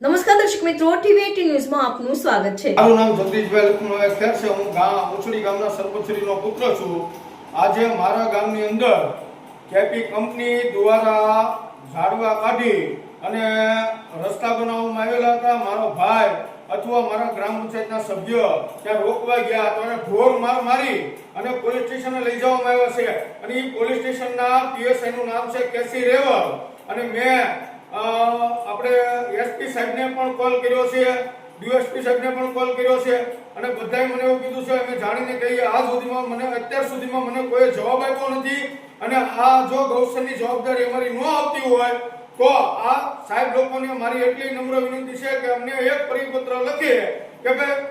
નમસ્કાર દર્શક મિત્રો, ટીવી18 ન્યૂઝમાં આપનું સ્વાગત છે। મારું નામ જગદીશભાઈ લખનભાઈ ખેર છે। હું ઉછળી ગામના સરપંચશ્રીનો પુત્ર છું। આજે મારા ગામની અંદર કેપી કંપની દ્વારા ઝાડવા કાઢી અને રસ્તા બનાવવામાં આવેલા હતા। મારો ભાઈ અથવા મારા ગ્રામ પંચાયતના સભ્ય ત્યાં રોકવા ગયા તો એને ઢોર માર મારી અને પોલીસ સ્ટેશને લઈ જવામાં આવ્યા છે। અને એ પોલીસ સ્ટેશનના પીએસઆઈનું નામ છે કેસી રેવલ। અને મેં આપણે એસપી સાહેબને પણ કોલ કર્યો છે, ડીએસપી સાહેબને પણ કોલ કર્યો છે અને બધાએ મને એવું કીધું છે અમે જાણીને કહીએ આજ સુધીમાં મને અત્યાર સુધીમાં મને કોઈ જવાબ આપ્યો નથી। અને આ જો ગૌસરની જવાબદારી અમારી ન આવતી હોય તો આ સાહેબ લોકોને મારી એટલી નમ્ર વિનંતી છે કે અમને એક પરિપત્ર લખીએ કે ભાઈ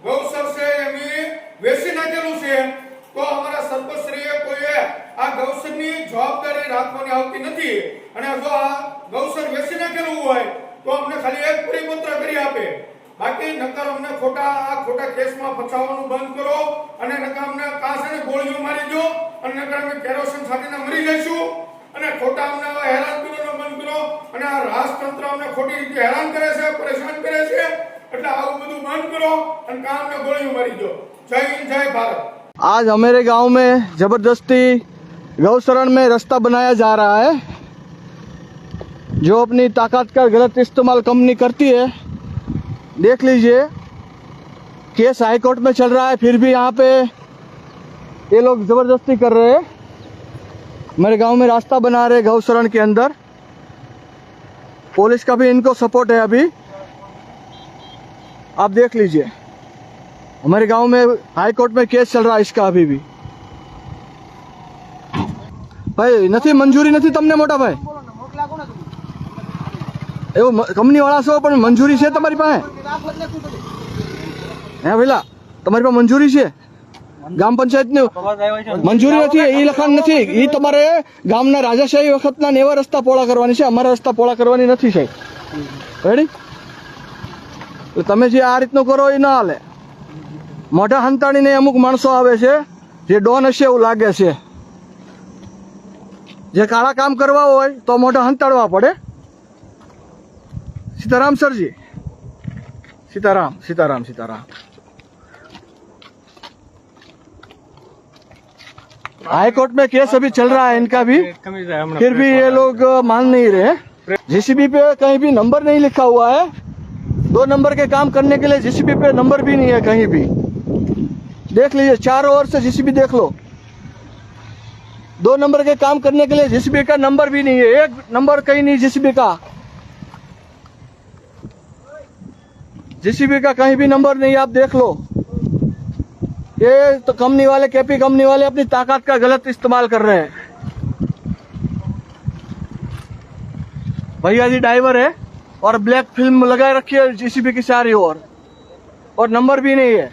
ગૌસર છે એમ વેચી નાખેલું છે તો અમારા સરપંચશ્રીએ કોઈએ આ ગૌસરની જવાબદારી રાખવાની આવતી નથી। અને જો આ ગૌસર વેચી નાખેલું હોય તો અમને ખાલી એક પરિપત્ર કરી આપે, બાકી નકર અમને ખોટા કેસમાં ફસાવવાનું બંધ કરો અને નકર અમને કાસને ગોળીઓ મારી દો અને નકર અમે કેરોસીન છાંટીને મરી જઈશું અને ખોટા અમને હેરાન કરવાનું બંધ કરો। અને આ રાજતંત્ર અમને ખોટી રીતે હેરાન કરે છે, પરેશાન કરે છે, એટલે આવું બધું બંધ કરો અને કામને ગોળીઓ મારી દો। જય હિન્દ, જય ભારત। आज हमारे गांव में जबरदस्ती गौशरण में रास्ता बनाया जा रहा है। जो अपनी ताकत का गलत इस्तेमाल कंपनी करती है। देख लीजिए केस हाई कोर्ट में चल रहा है, फिर भी यहाँ पे ये लोग जबरदस्ती कर रहे हैं। हमारे गांव में रास्ता बना रहे गौशरण के अंदर। पुलिस का भी इनको सपोर्ट है। अभी आप देख लीजिए हमारे गांव में हाई कोर्ट में केस चल रहा है इसका अभी भी। भाई नहीं मंजूरी नहीं तमने मोटा भाई एवं कंपनी वाला छो पण मंजूरी है तमारी पासे? हे भैला तमारी पासे मंजूरी है? ग्राम पंचायत ने मंजूरी नहीं, ये लखाण नहीं। ये तमारे गामना राजाशाही वखतना एवा रस्ता पोळा करवानी छे, अमारा रस्ता पोळा करवानी नथी साहेब। रेडी? तो तमे जे आ रीतनो करो ए ना हाले। मोटा हंताणी ने अमुक माणसो आवे छे जे डॉन हशे एवुं लागे छे। जे काळा काम करवा होय तो मोटा हंताड़वा पड़े। सीताराम सर जी, सीताराम सीताराम सीताराम। हाई कोर्ट में केस अभी चल रहा है इनका भी, फिर भी ये लोग मान नहीं रहे। जेसीबी पे कहीं भी नंबर नहीं लिखा हुआ है। 2 नंबर के काम करने के लिए जेसीबी पे नंबर भी नहीं है कहीं भी। देख लीजिए चारों ओर से जेसीबी देख लो। 2 नंबर के काम करने के लिए जेसीबी का नंबर भी नहीं है, एक नंबर कहीं नहीं जेसीबी का। जेसीबी का कहीं भी नंबर नहीं, आप देख लो। ये तो कंपनी वाले, केपी कंपनी वाले अपनी ताकत का गलत इस्तेमाल कर रहे हैं। भैया जी ड्राइवर है और ब्लैक फिल्म लगा रखी है जेसीबी की सारी और नंबर भी नहीं है।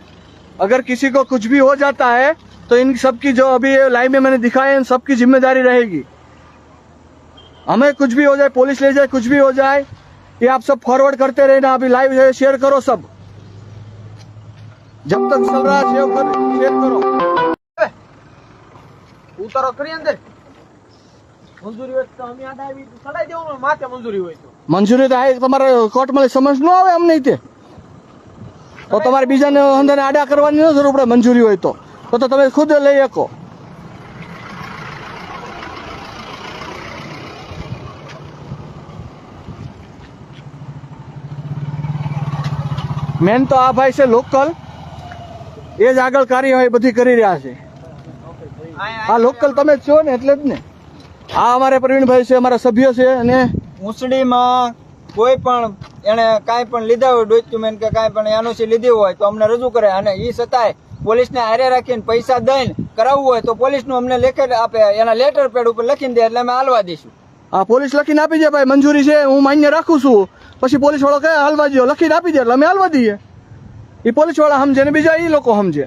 अगर किसी को कुछ भी हो जाता है तो इन सबकी जो अभी लाइव में मैंने दिखाया इन सबकी जिम्मेदारी रहेगी। हमें कुछ भी हो जाए, पुलिस ले जाए, कुछ भी हो जाए, ये आप सब फॉरवर्ड करते रहना। अभी लाइव शेयर करो सब, जब तक चल रहा है शेयर करो। उतारो करी अंदर मंजूरी હોય તો અમે આડા આવી સડાઈ દેવાનું માથે મંજૂરી હોય તો મંજૂરી તો આ તમારે કોર્ટમાં સમજ ન આવે અમને તે તો તમારે બીજાને અંદરને આડા કરવાની ન જરૂર પડે। મંજૂરી હોય તો તમે ખુદ લઈ શકો। મેન તો આ ભાઈ છે લોકલ, એ જ આગળ કાર્યવાહી બધી કરી રહ્યા છે। આ લોકલ તમે જ છો ને એટલે જ ને। આ અમારે પ્રવીણભાઈ છે, અમારા સભ્ય છે। અને મુસડીમાં કોઈ પણ એને કાંઈ પણ લીધા હોય ડોક્યુમેન્ટ કે કાંઈ પણ એનઓસી લીધી હોય તો અમને રજૂ કરે અને એ છતાંય પોલીસને હારે રાખીને પૈસા દઈને કરાવવું હોય તો પોલીસનું અમને લેખિત આપે, એના લેટર પેડ ઉપર લખીને દે એટલે અમે હાલવા દઈશું। હા પોલીસ લખીને આપી દે ભાઈ મંજૂરી છે, હું માન્ય રાખું છું, પછી પોલીસ વાળો કહે હાલવા દો, લખીને આપી દે એટલે અમે હાલવા દઈએ। એ પોલીસ વાળા સમજે ને બીજા એ લોકો સમજે।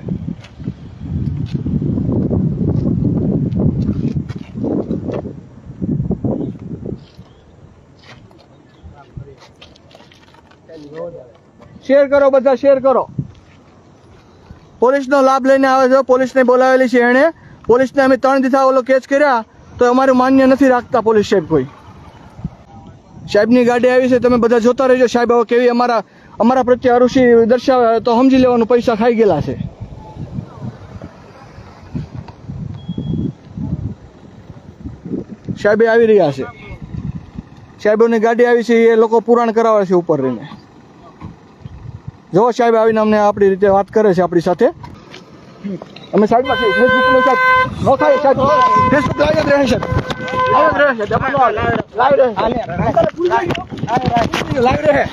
શેર કરો બધા, શેર કરો। પોલીસનો લાભ લઈને આવે છે, પોલીસને બોલાવેલી છે એણે। પોલીસને અમે 3 દીધા ઓલો કેસ કર્યા તો અમારું માન્ય નથી રાખતા પોલીસ સાહેબ કોઈ। સાહેબની ગાડી આવી છે, તમે બધા જોતા રહેજો. સાહેબ હવે કેવી અમારા પ્રત્યે અરુચિ દર્શાવે તો સમજી લેવાનું પૈસા ખાઈ ગયેલા છે. સાહેબે આવી રહ્યા છે. સાહેબોની ગાડી આવી છે, એ લોકો પુરાણ કરાવે છે ઉપર રહીને. જો સાહેબ આવીને અમને આપણી રીતે વાત કરે છે આપણી સાથે. અમે સાઈડમાં છીએ. ફેસબુક નો સાહેબ નો થાય સાહેબ. ફેસબુક લાઈવ જ રહે છે. લાઈવ રહે છે. લાઈવ રહે.